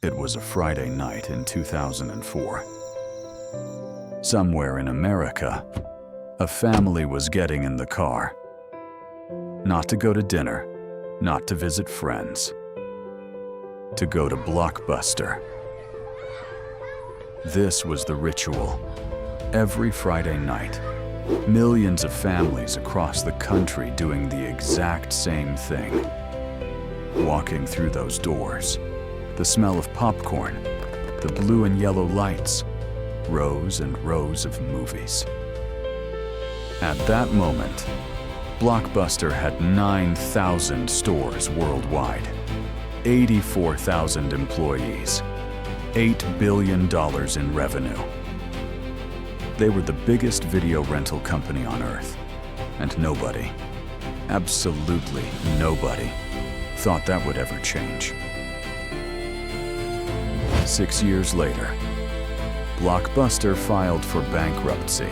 It was a Friday night in 2004. Somewhere in America, a family was getting in the car. Not to go to dinner, not to visit friends. To go to Blockbuster. This was the ritual. Every Friday night, millions of families across the country doing the exact same thing. Walking through those doors, the smell of popcorn, the blue and yellow lights, rows and rows of movies. At that moment, Blockbuster had 9,000 stores worldwide, 84,000 employees, $8 billion in revenue. They were the biggest video rental company on earth, and nobody, absolutely nobody, thought that would ever change. 6 years later, Blockbuster filed for bankruptcy.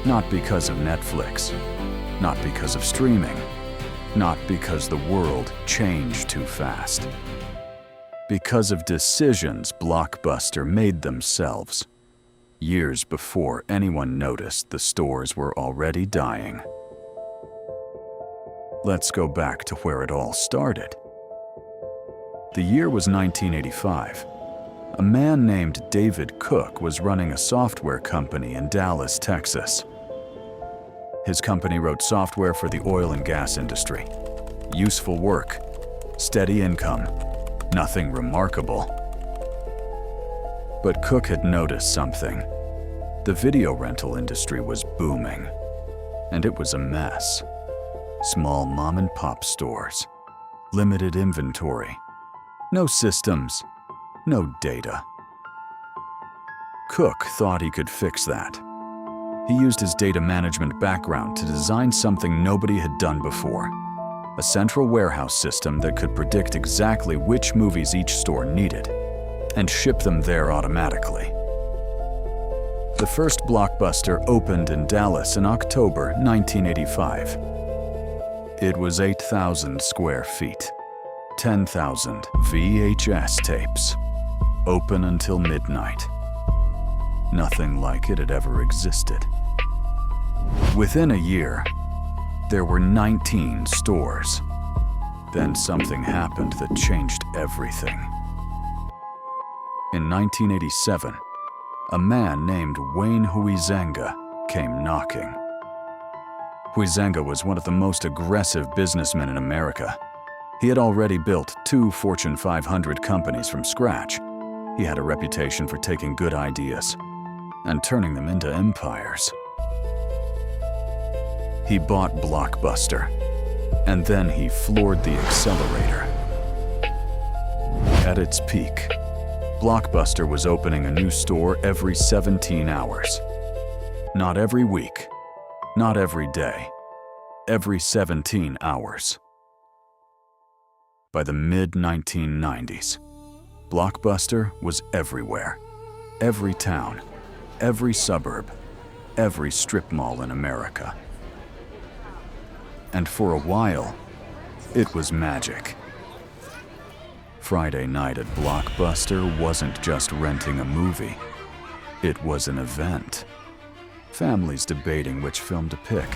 Not because of Netflix, not because of streaming, not because the world changed too fast. Because of decisions Blockbuster made themselves, years before anyone noticed the stores were already dying. Let's go back to where it all started. The year was 1985. A man named David Cook was running a software company in Dallas, Texas. His company wrote software for the oil and gas industry. Useful work, steady income, nothing remarkable. But Cook had noticed something. The video rental industry was booming, and it was a mess. Small mom-and-pop stores, limited inventory, no systems, no data. Cook thought he could fix that. He used his data management background to design something nobody had done before. A central warehouse system that could predict exactly which movies each store needed and ship them there automatically. The first Blockbuster opened in Dallas in October 1985. It was 8,000 square feet, 10,000 VHS tapes, open until midnight. Nothing like it had ever existed. Within a year, there were 19 stores. Then something happened that changed everything. In 1987, a man named Wayne Huizenga came knocking. Huizenga was one of the most aggressive businessmen in America. He had already built 2 Fortune 500 companies from scratch. He had a reputation for taking good ideas and turning them into empires. He bought Blockbuster, and then he floored the accelerator. At its peak, Blockbuster was opening a new store every 17 hours. Not every week, not every day, every 17 hours. By the mid-1990s, Blockbuster was everywhere. Every town, every suburb, every strip mall in America. And for a while, it was magic. Friday night at Blockbuster wasn't just renting a movie. It was an event. Families debating which film to pick.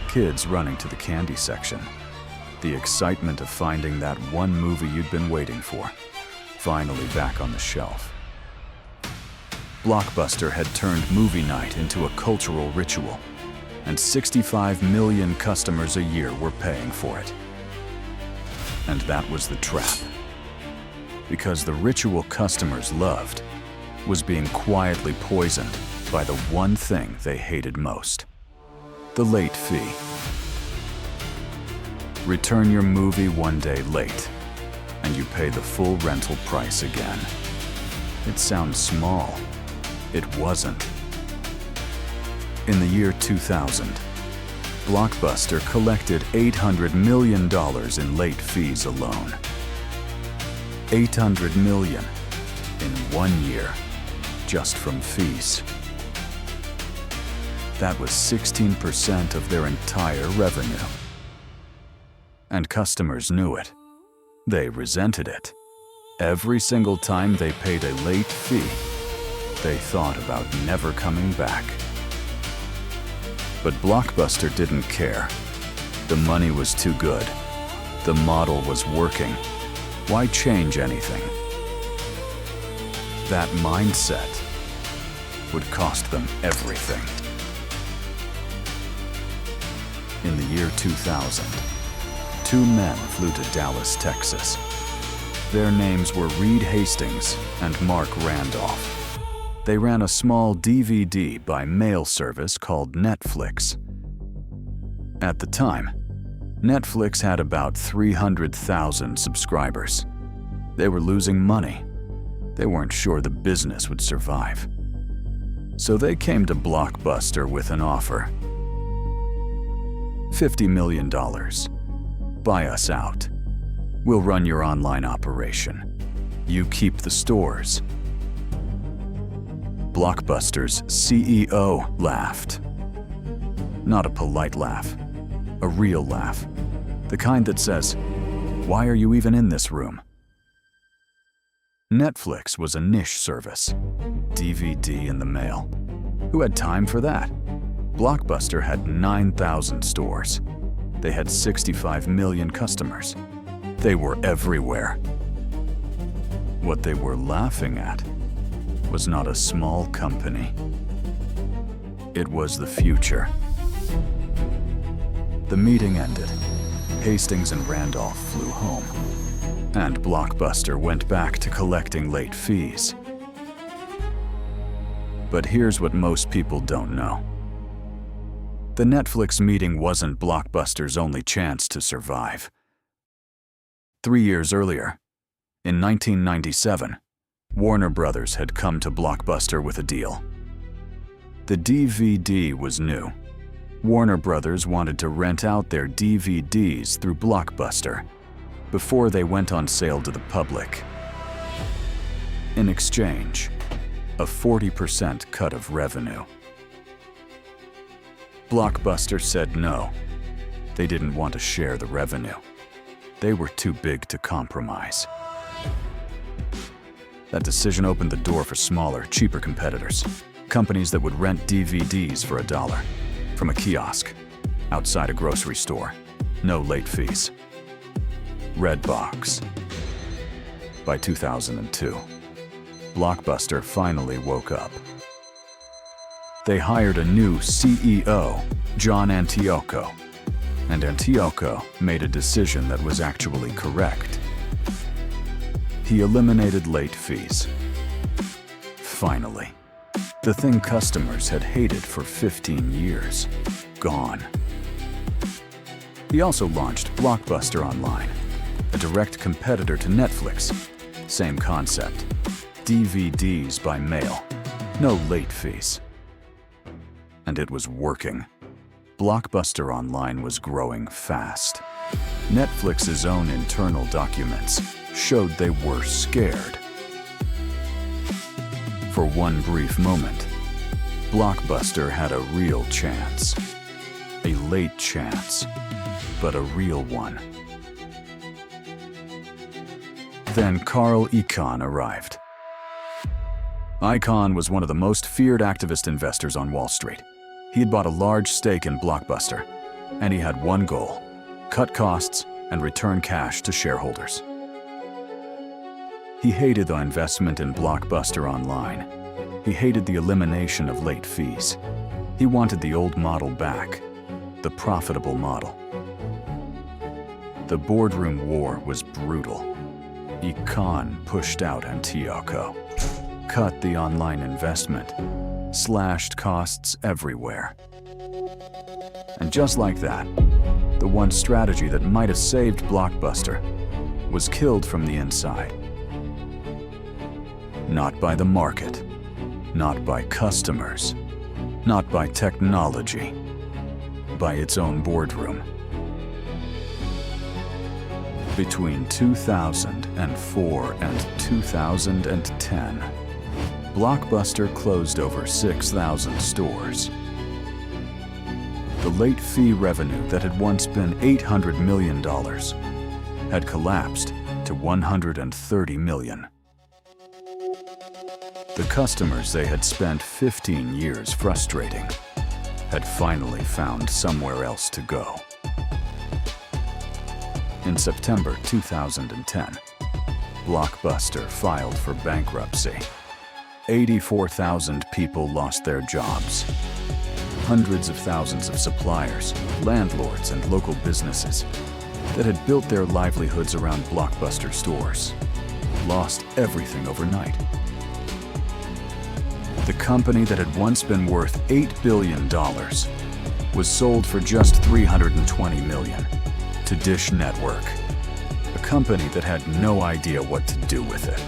Kids running to the candy section. The excitement of finding that one movie you'd been waiting for, finally back on the shelf. Blockbuster had turned movie night into a cultural ritual, and 65 million customers a year were paying for it. And that was the trap. Because the ritual customers loved was being quietly poisoned by the one thing they hated most: the late fee. Return your movie one day late, and you pay the full rental price again. It sounds small. It wasn't. In the year 2000, Blockbuster collected $800 million in late fees alone. $800 million in 1 year, just from fees. That was 16% of their entire revenue. And customers knew it. They resented it. Every single time they paid a late fee, they thought about never coming back. But Blockbuster didn't care. The money was too good. The model was working. Why change anything? That mindset would cost them everything. In the year 2000, two men flew to Dallas, Texas. Their names were Reed Hastings and Mark Randolph. They ran a small DVD by mail service called Netflix. At the time, Netflix had about 300,000 subscribers. They were losing money. They weren't sure the business would survive. So they came to Blockbuster with an offer. $50 million. Buy us out. We'll run your online operation. You keep the stores. Blockbuster's CEO laughed. Not a polite laugh, a real laugh. The kind that says, "Why are you even in this room?" Netflix was a niche service. DVD in the mail. Who had time for that? Blockbuster had 9,000 stores. They had 65 million customers. They were everywhere. What they were laughing at was not a small company. It was the future. The meeting ended. Hastings and Randolph flew home, and Blockbuster went back to collecting late fees. But here's what most people don't know. The Netflix meeting wasn't Blockbuster's only chance to survive. 3 years earlier, in 1997, Warner Brothers had come to Blockbuster with a deal. The DVD was new. Warner Brothers wanted to rent out their DVDs through Blockbuster before they went on sale to the public. In exchange, a 40% cut of revenue. Blockbuster said no. They didn't want to share the revenue. They were too big to compromise. That decision opened the door for smaller, cheaper competitors, companies that would rent DVDs for $1 from a kiosk, outside a grocery store, no late fees. Redbox. By 2002, Blockbuster finally woke up. They hired a new CEO, John Antioco, and Antioco made a decision that was actually correct. He eliminated late fees. Finally, the thing customers had hated for 15 years, gone. He also launched Blockbuster Online, a direct competitor to Netflix. Same concept, DVDs by mail, no late fees. And it was working. Blockbuster Online was growing fast. Netflix's own internal documents showed they were scared. For one brief moment, Blockbuster had a real chance. A late chance, but a real one. Then Carl Icahn arrived. Icahn was one of the most feared activist investors on Wall Street. He had bought a large stake in Blockbuster, and he had one goal: cut costs and return cash to shareholders. He hated the investment in Blockbuster Online. He hated the elimination of late fees. He wanted the old model back, the profitable model. The boardroom war was brutal. Icahn pushed out Antioco, cut the online investment, slashed costs everywhere. And just like that, the one strategy that might have saved Blockbuster was killed from the inside. Not by the market, not by customers, not by technology, by its own boardroom. Between 2004 and 2010, Blockbuster closed over 6,000 stores. The late fee revenue that had once been $800 million had collapsed to 130 million. The customers they had spent 15 years frustrating had finally found somewhere else to go. In September 2010, Blockbuster filed for bankruptcy. 84,000 people lost their jobs. Hundreds of thousands of suppliers, landlords, and local businesses that had built their livelihoods around Blockbuster stores lost everything overnight. The company that had once been worth $8 billion was sold for just $320 million to Dish Network, a company that had no idea what to do with it.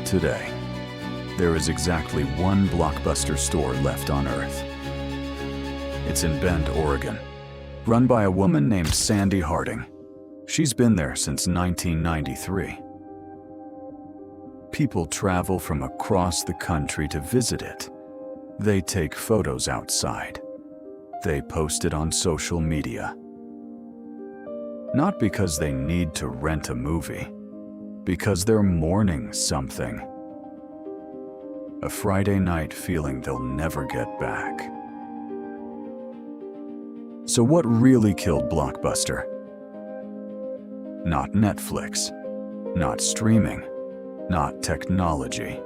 Today, there is exactly one Blockbuster store left on Earth. It's in Bend, Oregon, run by a woman named Sandy Harding. She's been there since 1993. People travel from across the country to visit it. They take photos outside. They post it on social media. Not because they need to rent a movie, because they're mourning something. A Friday night feeling they'll never get back. So what really killed Blockbuster? Not Netflix, not streaming, not technology.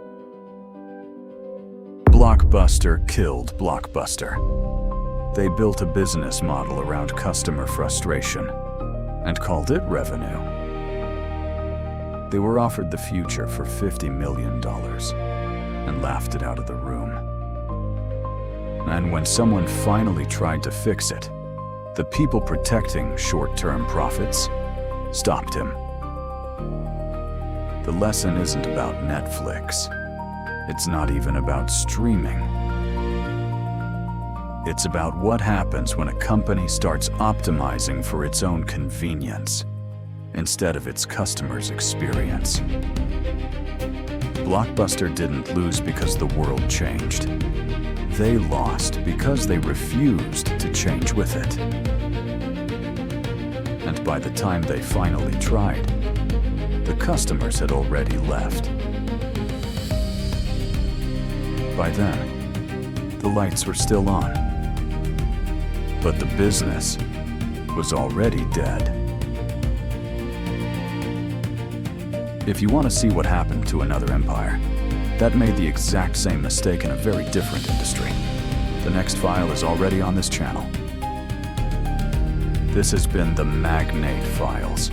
Blockbuster killed Blockbuster. They built a business model around customer frustration and called it revenue. They were offered the future for $50 million and laughed it out of the room. And when someone finally tried to fix it, the people protecting short-term profits stopped him. The lesson isn't about Netflix. It's not even about streaming. It's about what happens when a company starts optimizing for its own convenience instead of its customers' experience. Blockbuster didn't lose because the world changed. They lost because they refused to change with it. And by the time they finally tried, the customers had already left. By then, the lights were still on, but the business was already dead. If you want to see what happened to another empire that made the exact same mistake in a very different industry, the next file is already on this channel. This has been the Magnate Files.